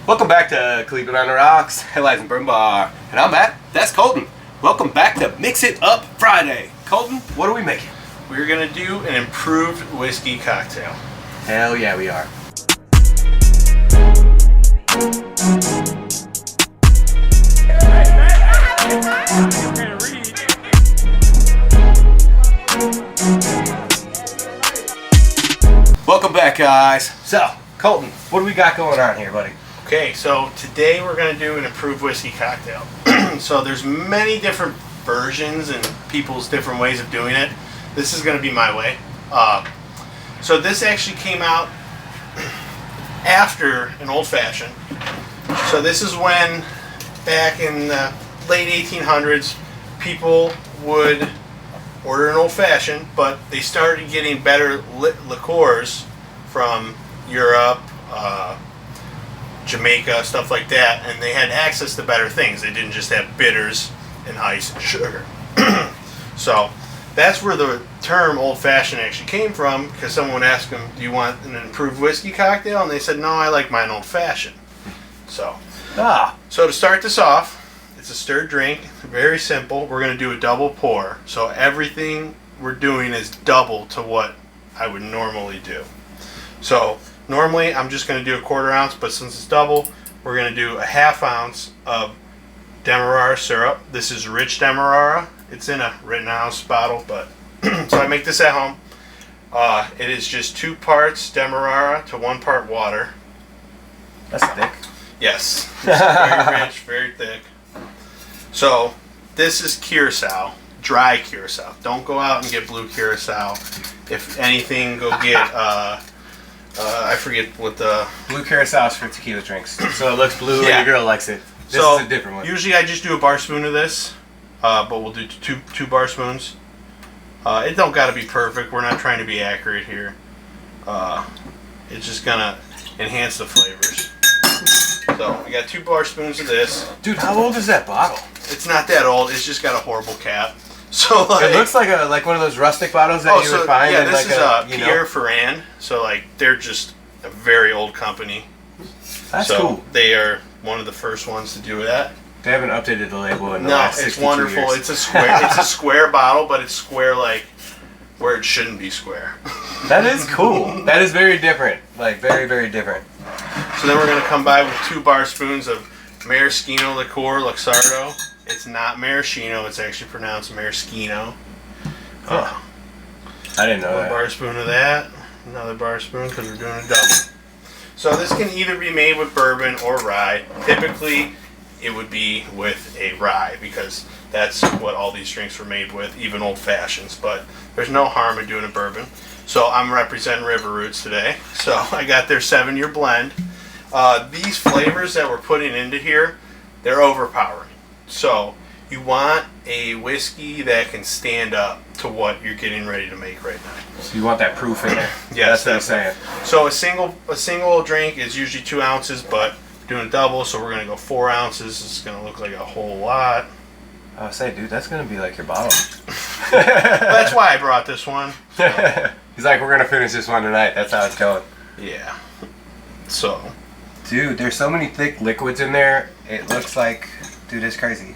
Welcome back to Cleveland on the Rocks, Headlights and Burn Bar. And I'm Matt, that's Colton. Welcome back to Mix It Up Friday. Colton, what are we making? We're going to do an improved whiskey cocktail. Hell yeah, we are. Welcome back, guys. So, Colton, what do we got going on here, buddy? Okay, so today we're going to do an improved whiskey cocktail. So there's many different versions and people's different ways of doing it. This is going to be my way. So this actually came out after an old fashioned. So this is when, back in the late 1800s, people would order an old fashioned, but they started getting better liqueurs from Europe, Jamaica, stuff like that, and they had access to better things. They didn't just have bitters and ice and sugar. So that's where the term old fashioned actually came from, because someone would ask them, do you want an improved whiskey cocktail? And they said, no, I like mine old fashioned. So to start this off, it's a stirred drink, very simple. We're going to do a double pour. So everything we're doing is double to what I would normally do. So normally I'm just going to do a 1/4 ounce, but since it's double, we're going to do a 1/2 ounce of Demerara syrup. This is rich Demerara. It's in a Rittenhouse bottle, but so I make this at home. It is just 2 parts Demerara to 1 part water. That's thick. Yes, it's very rich, very thick. So this is Curacao, dry Curacao. Don't go out and get blue Curacao. If anything, go get I forget what the blue Curacao is for tequila drinks. So it looks blue and your girl likes it. This is a different one. Usually I just do a bar spoon of this, but we'll do two bar spoons. It don't got to be perfect. We're not trying to be accurate here. It's just gonna enhance the flavors. So we got 2 bar spoons of this. Dude, how old is that bottle? It's not that old. It's just got a horrible cap. So it looks like one of those rustic bottles that you would find. Yeah, in this like is Pierre Ferrand. So they're just a very old company. That's cool. They are one of the first ones to do that. They haven't updated the label in the last 62 years. No, it's wonderful. It's a square. It's a square bottle, but it's square like where it shouldn't be square. That is cool. That is very different. Like very, very different. So then we're gonna come by with 2 bar spoons of Maraschino liqueur Luxardo. It's not maraschino. It's actually pronounced maraschino. I didn't know that. 1 bar spoon of that. Another bar spoon because we're doing a double. So this can either be made with bourbon or rye. Typically, it would be with a rye because that's what all these drinks were made with, even old fashions. But there's no harm in doing a bourbon. So I'm representing River Roots today. So I got their 7-year blend. These flavors that we're putting into here, they're overpowering. So you want a whiskey that can stand up to what you're getting ready to make right now. So you want that proof in there. Yes, that's what I'm saying. So a single drink is usually 2 ounces, but we're doing a double, so we're gonna go 4 ounces. It's gonna look like a whole lot. I was saying, dude, that's gonna be like your bottle. That's why I brought this one. So. He's like, we're gonna finish this one tonight. That's how it's going. Yeah. So. Dude, there's so many thick liquids in there. It looks like, dude, it's crazy.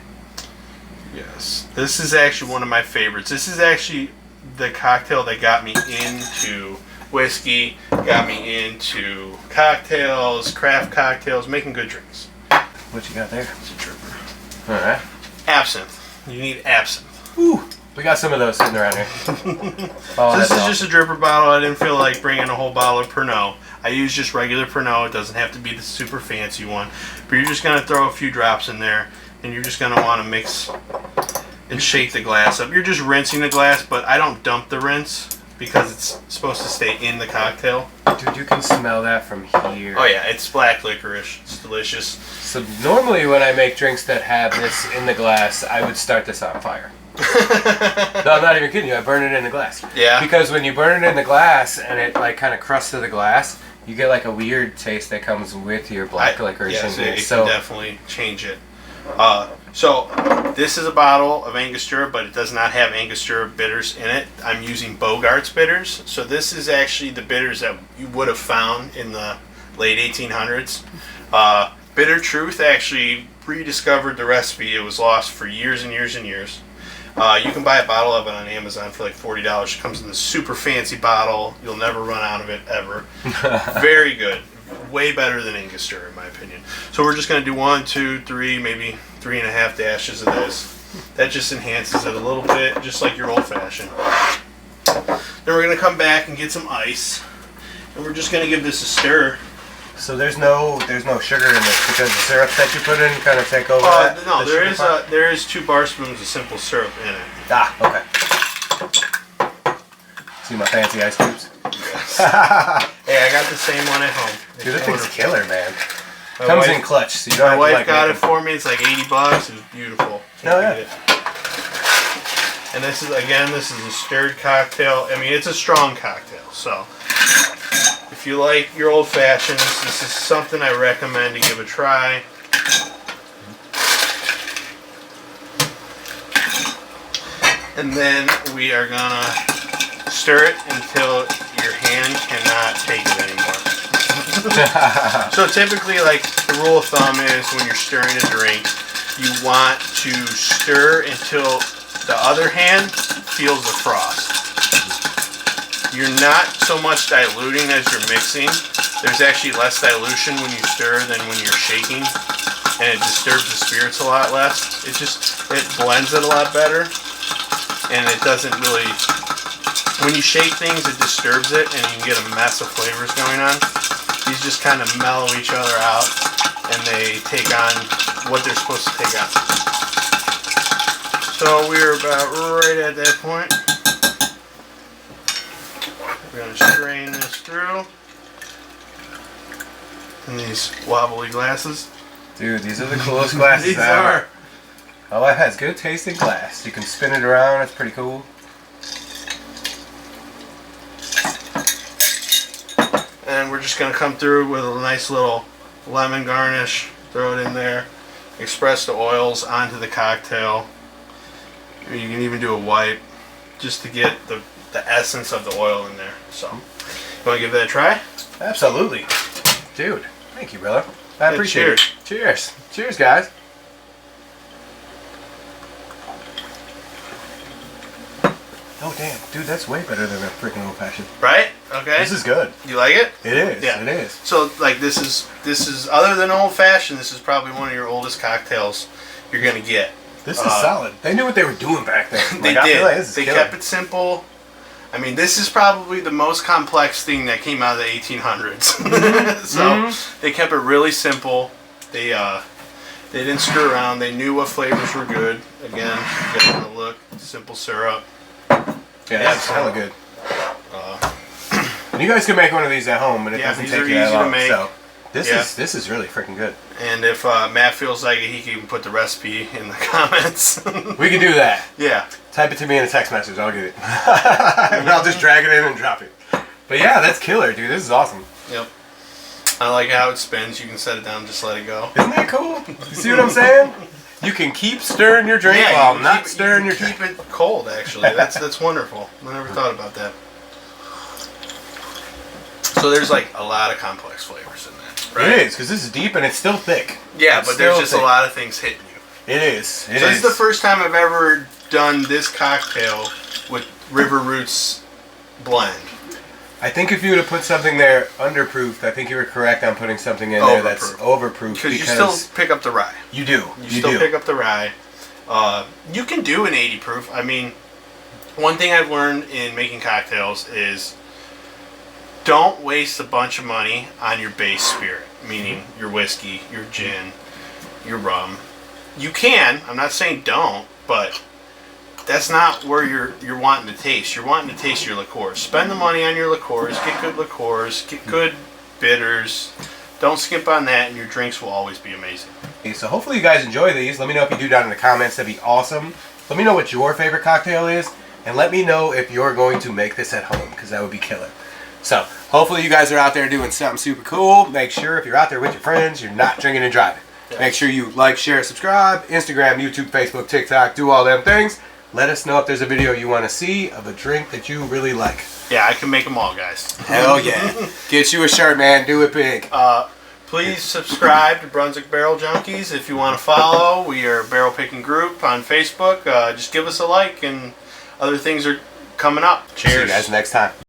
Yes. This is actually one of my favorites. This is actually the cocktail that got me into whiskey, got me into cocktails, craft cocktails, making good drinks. What you got there? It's a trooper. Alright. Absinthe. You need absinthe. Ooh. We got some of those sitting around here. So this is just a dripper bottle. I didn't feel like bringing a whole bottle of Pernod. I use just regular Pernod. It doesn't have to be the super fancy one. But you're just going to throw a few drops in there. And you're just going to want to mix and shake the glass up. You're just rinsing the glass, but I don't dump the rinse because it's supposed to stay in the cocktail. Dude, you can smell that from here. Oh yeah, it's black licorice. It's delicious. So normally when I make drinks that have this in the glass, I would start this on fire. No, I'm not even kidding you. I burn it in the glass. Yeah. Because when you burn it in the glass and it like kind of crusts to the glass, you get like a weird taste that comes with your black licorice. Yes, in it so can definitely change it. So this is a bottle of Angostura, but it does not have Angostura bitters in it. I'm using Bogart's bitters. So this is actually the bitters that you would have found in the late 1800s. Bitter Truth actually rediscovered the recipe. It was lost for years and years and years. You can buy a bottle of it on Amazon for like $40. It comes in this super fancy bottle. You'll never run out of it ever. Very good. Way better than Angostura in my opinion. So we're just going to do 1, 2, 3, maybe 3.5 dashes of this. That just enhances it a little bit, just like your old fashioned. Then we're going to come back and get some ice. And we're just going to give this a stir. So there's no sugar in this because the syrups that you put in kind of take over that? No, there is 2 bar spoons of simple syrup in it. Ah, okay. See my fancy ice cubes? Yes. Hey, I got the same one at home. Dude, this thing's killer, man. Comes in clutch, so you don't my have to, wife like, got it for me. It's like $80. It was beautiful. Oh, yeah. And this is a stirred cocktail. I mean, it's a strong cocktail, so if you like your old fashions, this is something I recommend to give a try. And then we are gonna stir it until your hand cannot take it anymore. So typically, like, the rule of thumb is when you're stirring a drink, you want to stir until the other hand feels the frost. You're not so much diluting as you're mixing. There's actually less dilution when you stir than when you're shaking, and it disturbs the spirits a lot less. It blends it a lot better, and it doesn't really, when you shake things, it disturbs it, and you can get a mess of flavors going on. These just kind of mellow each other out, and they take on what they're supposed to take on. So we're about right at that point. We're going to strain this through in these wobbly glasses. Dude, these are the coolest glasses These ever. are. My wife has good tasting glass. You can spin it around. It's pretty cool. And we're just going to come through with a nice little lemon garnish. Throw it in there. Express the oils onto the cocktail. You can even do a wipe just to get the essence of the oil in there. So, you want to give that a try? Absolutely. Dude, thank you, brother. I appreciate cheers. it. Cheers. Cheers, guys. Oh, damn. Dude, that's way better than a freaking old fashioned. Right? Okay. This is good. You like it? It is. Yeah. It is. So, like, this is other than old fashioned, this is probably one of your oldest cocktails you're going to get. This is solid. They knew what they were doing back then. They I did. feel like this is they killer. kept it simple. I mean, this is probably the most complex thing that came out of the 1800s. So they kept it really simple. They didn't screw around. They knew what flavors were good. Again, you get a look. Simple syrup. Yeah, that's hella good. And you guys can make one of these at home, and it doesn't these take are you that easy to long. make. So this is really freaking good. And if Matt feels like it, he can put the recipe in the comments. We can do that. Yeah. Type it to me in a text message. I'll get it. And I'll just drag it in and drop it. But yeah, that's killer, dude. This is awesome. Yep. I like how it spins. You can set it down and just let it go. Isn't that cool? You see what I'm saying? You can keep stirring your drink while not stirring your drink. Keep it cold, actually. That's wonderful. I never thought about that. So there's like a lot of complex flavors in that, right? It is, because this is deep and it's still thick. Yeah, but there's just a lot of things hitting you. It is. So this is the first time I've ever done this cocktail with River Roots blend. I think if you would have put something there underproofed, I think you were correct on putting something in there that's overproof. Because you still pick up the rye. You do. You still pick up the rye. You can do an 80 proof. I mean, one thing I've learned in making cocktails is don't waste a bunch of money on your base spirit, meaning your whiskey, your gin, your rum. You can. I'm not saying don't, but that's not where you're wanting to taste. You're wanting to taste your liqueurs. Spend the money on your liqueurs. Get good liqueurs. Get good bitters. Don't skimp on that, and your drinks will always be amazing. Okay, so hopefully you guys enjoy these. Let me know if you do down in the comments. That'd be awesome. Let me know what your favorite cocktail is, and let me know if you're going to make this at home, because that would be killer. So hopefully you guys are out there doing something super cool. Make sure if you're out there with your friends, you're not drinking and driving. Yeah. Make sure you like, share, subscribe, Instagram, YouTube, Facebook, TikTok, do all them things. Let us know if there's a video you want to see of a drink that you really like. Yeah, I can make them all, guys. Hell yeah. Get you a shirt, man. Do it big. Please subscribe to Brunswick Barrel Junkies if you want to follow. We are a barrel picking group on Facebook. Just give us a like, and other things are coming up. Cheers. See you guys next time.